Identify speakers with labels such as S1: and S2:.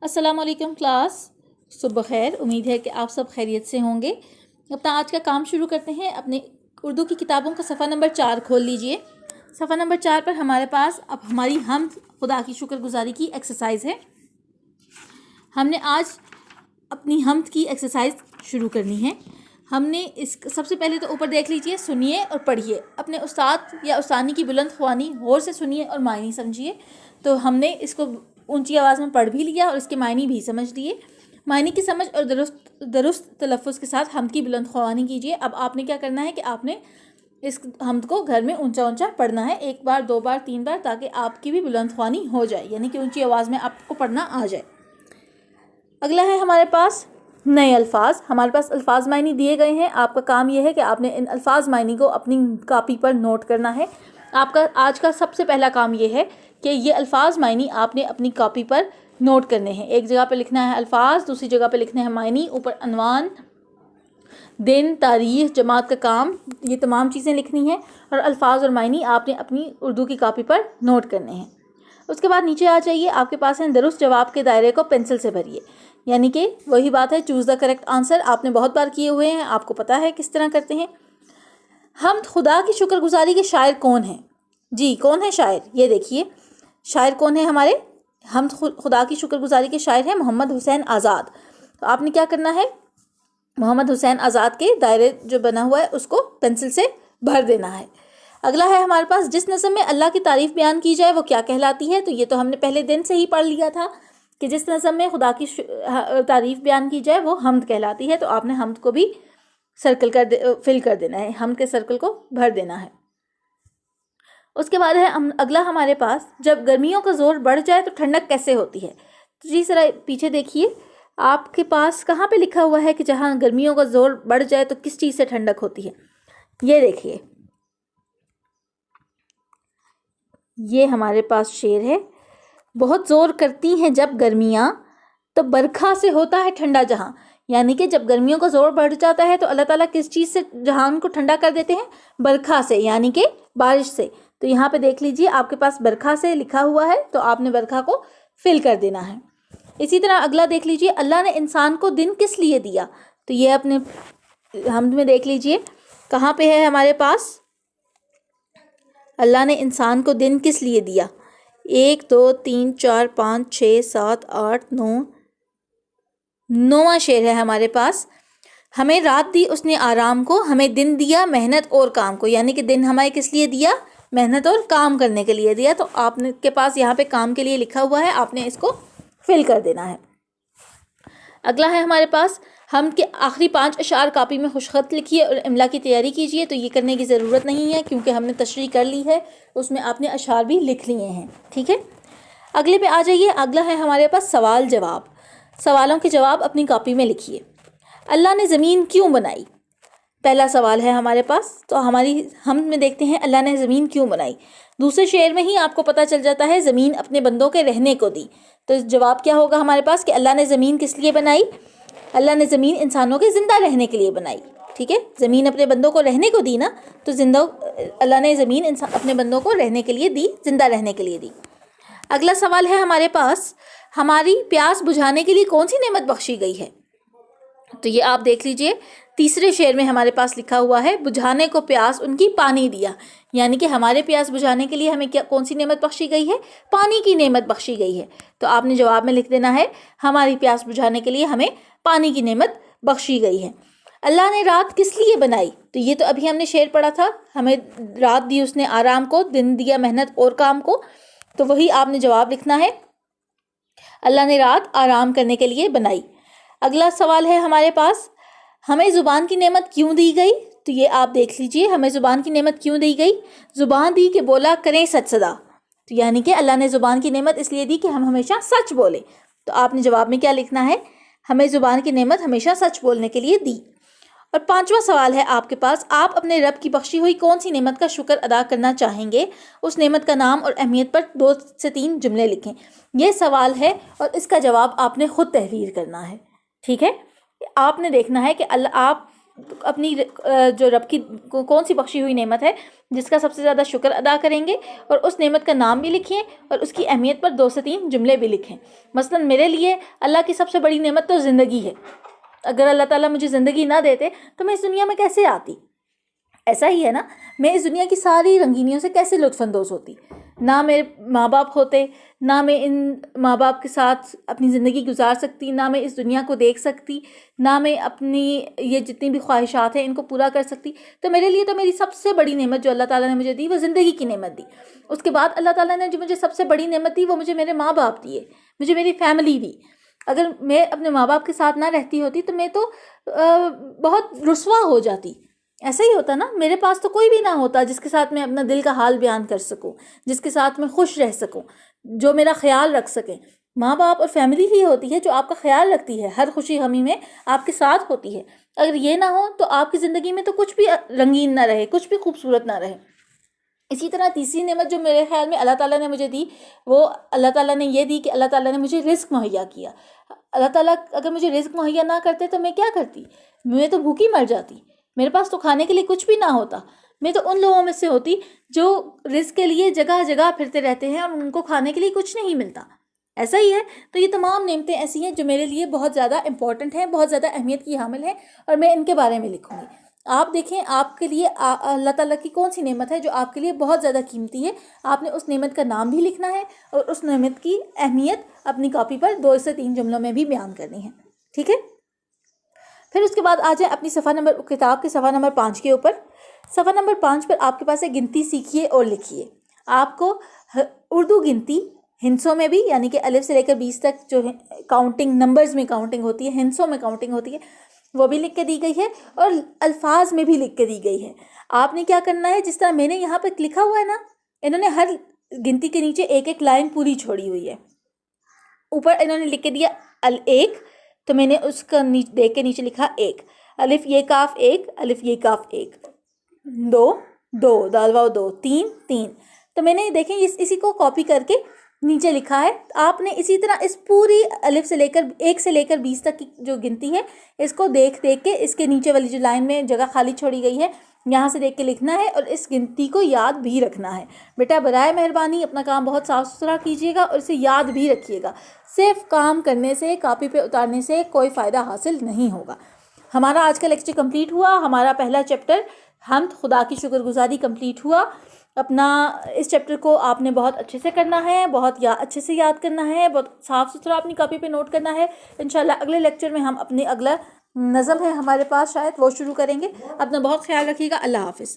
S1: السلام علیکم کلاس، صبح خیر۔ امید ہے کہ آپ سب خیریت سے ہوں گے۔ اپنا آج کا کام شروع کرتے ہیں۔ اپنے اردو کی کتابوں کا صفحہ نمبر 4 کھول لیجئے۔ صفحہ نمبر 4 پر ہمارے پاس اب ہماری حمد، خدا کی شکر گزاری کی ایکسرسائز ہے۔ ہم نے آج اپنی حمد کی ایکسرسائز شروع کرنی ہے۔ ہم نے سب سے پہلے تو اوپر دیکھ لیجئے، سنیے اور پڑھیے۔ اپنے استاد یا استانی کی بلند خوانی غور سے سنیے اور معنی سمجھیے۔ تو ہم نے اس کو اونچی آواز میں پڑھ بھی لیا اور اس کے معنی بھی سمجھ لیے۔ معنی کی سمجھ اور درست تلفظ کے ساتھ حمد کی بلند خوانی کیجیے۔ اب آپ نے کیا کرنا ہے کہ آپ نے اس حمد کو گھر میں اونچا اونچا پڑھنا ہے، 1 بار 2 بار 3 بار، تاکہ آپ کی بھی بلند خوانی ہو جائے، یعنی کہ اونچی آواز میں آپ کو پڑھنا آ جائے۔ اگلا ہے ہمارے پاس نئے الفاظ۔ ہمارے پاس الفاظ معنی دیے گئے ہیں۔ آپ کا کام یہ ہے کہ آپ نے ان الفاظ معنی کو اپنی کاپی پر نوٹ کرنا ہے۔ آپ کا آج کا سب سے پہلا کام یہ ہے کہ یہ الفاظ معنی آپ نے اپنی کاپی پر نوٹ کرنے ہیں۔ ایک جگہ پہ لکھنا ہے الفاظ، دوسری جگہ پہ لکھنا ہے معنی، اوپر عنوان، دن، تاریخ، جماعت کا کام، یہ تمام چیزیں لکھنی ہیں اور الفاظ اور معنی آپ نے اپنی اردو کی کاپی پر نوٹ کرنے ہیں۔ اس کے بعد نیچے آ جائیے، آپ کے پاس ہیں درست جواب کے دائرے کو پینسل سے بھریے، یعنی کہ وہی بات ہے، چوز دا کریکٹ آنسر۔ آپ نے بہت بار کیے ہوئے ہیں، آپ کو پتہ ہے کس طرح کرتے ہیں۔ حمد خدا کی شکر گزاری کے شاعر کون ہیں؟ جی، کون ہے شاعر؟ یہ دیکھیے شاعر کون ہے ہمارے حمد خدا کی شکر گزاری کے شاعر ہیں محمد حسین آزاد۔ تو آپ نے کیا کرنا ہے، محمد حسین آزاد کے دائرے جو بنا ہوا ہے اس کو پینسل سے بھر دینا ہے۔ اگلا ہے ہمارے پاس جس نظم میں اللہ کی تعریف بیان کی جائے وہ کیا کہلاتی ہے؟ تو یہ تو ہم نے پہلے دن سے ہی پڑھ لیا تھا کہ جس نظم میں خدا کی تعریف بیان کی جائے وہ حمد کہلاتی ہے۔ تو آپ نے حمد کو بھی فل کر دینا ہے، حمد کے سرکل کو بھر دینا ہے۔ اس کے بعد ہے اگلا ہمارے پاس جب گرمیوں کا زور بڑھ جائے تو ٹھنڈک کیسے ہوتی ہے؟ تو جی ذرا پیچھے دیکھیے، آپ کے پاس کہاں پہ لکھا ہوا ہے کہ جہاں گرمیوں کا زور بڑھ جائے تو کس چیز سے ٹھنڈک ہوتی ہے؟ یہ دیکھیے، یہ ہمارے پاس شعر ہے۔ بہت زور کرتی ہیں جب گرمیاں تو برکھا سے ہوتا ہے ٹھنڈا جہاں، یعنی کہ جب گرمیوں کا زور بڑھ جاتا ہے تو اللہ تعالیٰ کس چیز سے جہان کو ٹھنڈا کر دیتے ہیں؟ برکھا سے، یعنی کہ بارش سے۔ تو یہاں پہ دیکھ لیجئے آپ کے پاس برکھا سے لکھا ہوا ہے، تو آپ نے برکھا کو فل کر دینا ہے۔ اسی طرح اگلا دیکھ لیجئے، اللہ نے انسان کو دن کس لیے دیا؟ تو یہ اپنے حمد میں دیکھ لیجئے کہاں پہ ہے ہمارے پاس، اللہ نے انسان کو دن کس لیے دیا؟ 1 2 3 4 5 6 7 8 9، 9واں شعر ہے ہمارے پاس۔ ہمیں رات دی اس نے آرام کو، ہمیں دن دیا محنت اور کام کو، یعنی کہ دن ہمیں کس لیے دیا؟ محنت اور کام کرنے کے لیے دیا۔ تو آپ نے کے پاس یہاں پہ کام کے لیے لکھا ہوا ہے، آپ نے اس کو فل کر دینا ہے۔ اگلا ہے ہمارے پاس حمد کے آخری 5 اشعار کاپی میں خوش خط لکھیے اور املا کی تیاری کیجیے۔ تو یہ کرنے کی ضرورت نہیں ہے کیونکہ ہم نے تشریح کر لی ہے، اس میں آپ نے اشعار بھی لکھ لیے ہیں، ٹھیک ہے۔ اگلے پہ آ جائیے، اگلا ہے ہمارے پاس سوال جواب۔ سوالوں کے جواب اپنی کاپی میں لکھیے۔ اللہ نے زمین کیوں بنائی؟ پہلا سوال ہے ہمارے پاس، تو ہماری حمد میں دیکھتے ہیں اللہ نے زمین کیوں بنائی۔ دوسرے شعر میں ہی آپ کو پتہ چل جاتا ہے زمین اپنے بندوں کے رہنے کو دی۔ تو جواب کیا ہوگا ہمارے پاس کہ اللہ نے زمین کس لیے بنائی؟ اللہ نے زمین انسانوں کے زندہ رہنے کے لیے بنائی، ٹھیک ہے۔ زمین اپنے بندوں کو رہنے کو دی نا، تو اللہ نے زمین اپنے بندوں کو رہنے کے لیے دی، زندہ رہنے کے لیے دی۔ اگلا سوال ہے ہمارے پاس، ہماری پیاس بجھانے کے لیے کون سی نعمت بخشی گئی ہے؟ تو یہ آپ دیکھ لیجئے، تیسرے شعر میں ہمارے پاس لکھا ہوا ہے بجھانے کو پیاس ان کی پانی دیا، یعنی کہ ہمارے پیاس بجھانے کے لیے ہمیں کون سی نعمت بخشی گئی ہے؟ پانی کی نعمت بخشی گئی ہے۔ تو آپ نے جواب میں لکھ دینا ہے ہماری پیاس بجھانے کے لیے ہمیں پانی کی نعمت بخشی گئی ہے۔ اللہ نے رات کس لیے بنائی؟ تو یہ تو ابھی ہم نے شعر پڑھا تھا، ہمیں رات دی اس نے آرام کو، دن دیا محنت اور کام کو، تو وہی آپ نے جواب لکھنا ہے، اللہ نے رات آرام کرنے کے لیے بنائی۔ اگلا سوال ہے ہمارے پاس، ہمیں زبان کی نعمت کیوں دی گئی؟ تو یہ آپ دیکھ لیجئے، ہمیں زبان کی نعمت کیوں دی گئی؟ زبان دی کہ بولا کریں سچ صدا، تو یعنی کہ اللہ نے زبان کی نعمت اس لیے دی کہ ہم ہمیشہ سچ بولیں۔ تو آپ نے جواب میں کیا لکھنا ہے؟ ہمیں زبان کی نعمت ہمیشہ سچ بولنے کے لیے دی۔ اور 5واں سوال ہے آپ کے پاس، آپ اپنے رب کی بخشی ہوئی کون سی نعمت کا شکر ادا کرنا چاہیں گے؟ اس نعمت کا نام اور اہمیت پر 2 سے 3 جملے لکھیں۔ یہ سوال ہے اور اس کا جواب آپ نے خود تحریر کرنا ہے، ٹھیک ہے۔ آپ نے دیکھنا ہے کہ آپ اپنی جو رب کی کون سی بخشی ہوئی نعمت ہے جس کا سب سے زیادہ شکر ادا کریں گے، اور اس نعمت کا نام بھی لکھیں اور اس کی اہمیت پر 2 سے 3 جملے بھی لکھیں۔ مثلا میرے لیے اللہ کی سب سے بڑی نعمت تو زندگی ہے۔ اگر اللہ تعالیٰ مجھے زندگی نہ دیتے تو میں اس دنیا میں کیسے آتی؟ ایسا ہی ہے نا، میں اس دنیا کی ساری رنگینیوں سے کیسے لطف اندوز ہوتی؟ نہ میرے ماں باپ ہوتے، نہ میں ان ماں باپ کے ساتھ اپنی زندگی گزار سکتی، نہ میں اس دنیا کو دیکھ سکتی، نہ میں اپنی یہ جتنی بھی خواہشات ہیں ان کو پورا کر سکتی۔ تو میرے لیے تو میری سب سے بڑی نعمت جو اللہ تعالیٰ نے مجھے دی وہ زندگی کی نعمت دی۔ اس کے بعد اللہ تعالیٰ نے جو مجھے سب سے بڑی نعمت دی وہ مجھے میرے ماں باپ دیے، مجھے میری فیملی دی۔ اگر میں اپنے ماں باپ کے ساتھ نہ رہتی ہوتی تو میں تو بہت رسوا ہو جاتی۔ ایسا ہی ہوتا نا، میرے پاس تو کوئی بھی نہ ہوتا جس کے ساتھ میں اپنا دل کا حال بیان کر سکوں، جس کے ساتھ میں خوش رہ سکوں، جو میرا خیال رکھ سکیں۔ ماں باپ اور فیملی ہی ہوتی ہے جو آپ کا خیال رکھتی ہے، ہر خوشی غمی میں آپ کے ساتھ ہوتی ہے۔ اگر یہ نہ ہو تو آپ کی زندگی میں تو کچھ بھی رنگین نہ رہے، کچھ بھی خوبصورت نہ رہے۔ اسی طرح تیسری نعمت جو میرے خیال میں اللہ تعالیٰ نے مجھے دی وہ اللہ تعالیٰ نے یہ دی کہ اللہ تعالیٰ نے مجھے رزق مہیا کیا۔ اللہ تعالیٰ اگر مجھے رزق مہیا نہ کرتے تو میں کیا کرتی؟ میں تو بھوکی مر جاتی، میرے پاس تو کھانے کے لیے کچھ بھی نہ ہوتا۔ میں تو ان لوگوں میں سے ہوتی جو رزق کے لیے جگہ جگہ پھرتے رہتے ہیں اور ان کو کھانے کے لیے کچھ نہیں ملتا۔ ایسا ہی ہے، تو یہ تمام نعمتیں ایسی ہیں جو میرے لیے بہت زیادہ امپورٹنٹ ہیں، بہت زیادہ اہمیت کی حامل ہیں، اور میں ان کے بارے میں لکھوں گی۔ آپ دیکھیں آپ کے لیے اللہ تعالیٰ کی کون سی نعمت ہے جو آپ کے لیے بہت زیادہ قیمتی ہے۔ آپ نے اس نعمت کا نام بھی لکھنا ہے اور اس نعمت کی اہمیت اپنی کاپی پر 2 سے 3 جملوں میں بھی بیان کرنی ہے، ٹھیک ہے؟ پھر اس کے بعد آ جائیں اپنی کتاب کے صفحہ نمبر 5 کے اوپر۔ صفحہ نمبر 5 پر آپ کے پاس ایک گنتی سیکھیے اور لکھیے۔ آپ کو اردو گنتی ہندسوں میں بھی، یعنی کہ الف سے لے کر 20 تک جو کاؤنٹنگ نمبرز میں کاؤنٹنگ ہوتی ہے، ہندسوں میں کاؤنٹنگ ہوتی ہے، وہ بھی لکھ کے دی گئی ہے اور الفاظ میں بھی لکھ کے دی گئی ہے۔ آپ نے کیا کرنا ہے، جس طرح میں نے یہاں پہ لکھا ہوا ہے نا، انہوں نے ہر گنتی کے نیچے ایک ایک لائن پوری چھوڑی ہوئی ہے۔ اوپر انہوں نے لکھ کے دیا ایک، تو میں نے اس کا دیکھ کے نیچے لکھا ایک، الف یہ کاف ایک، الف یہ کاف ایک، دو دو، دال واو دو، تین تین۔ تو میں نے دیکھیں اسی کو کاپی کر کے نیچے لکھا ہے۔ آپ نے اسی طرح اس پوری الف سے لے کر 1 سے لے کر 20 تک کی جو گنتی ہے اس کو دیکھ کے اس کے نیچے والی جو لائن میں جگہ خالی چھوڑی گئی ہے یہاں سے دیکھ کے لکھنا ہے، اور اس گنتی کو یاد بھی رکھنا ہے۔ بیٹا برائے مہربانی اپنا کام بہت صاف ستھرا کیجیے گا اور اسے یاد بھی رکھیے گا۔ صرف کام کرنے سے، کاپی پہ اتارنے سے کوئی فائدہ حاصل نہیں ہوگا۔ ہمارا آج کا لیکچر کمپلیٹ ہوا، ہمارا پہلا چیپٹر حمد، خدا کی شکر گزاری کمپلیٹ ہوا۔ اپنا اس چیپٹر کو آپ نے بہت اچھے سے کرنا ہے، بہت اچھے سے یاد کرنا ہے، بہت صاف ستھرا اپنی کاپی پہ نوٹ کرنا ہے۔ انشاءاللہ اگلے لیکچر میں ہم اپنے اگلا نظم ہے ہمارے پاس شاید وہ شروع کریں گے۔ اپنا بہت خیال رکھیے گا۔ اللہ حافظ۔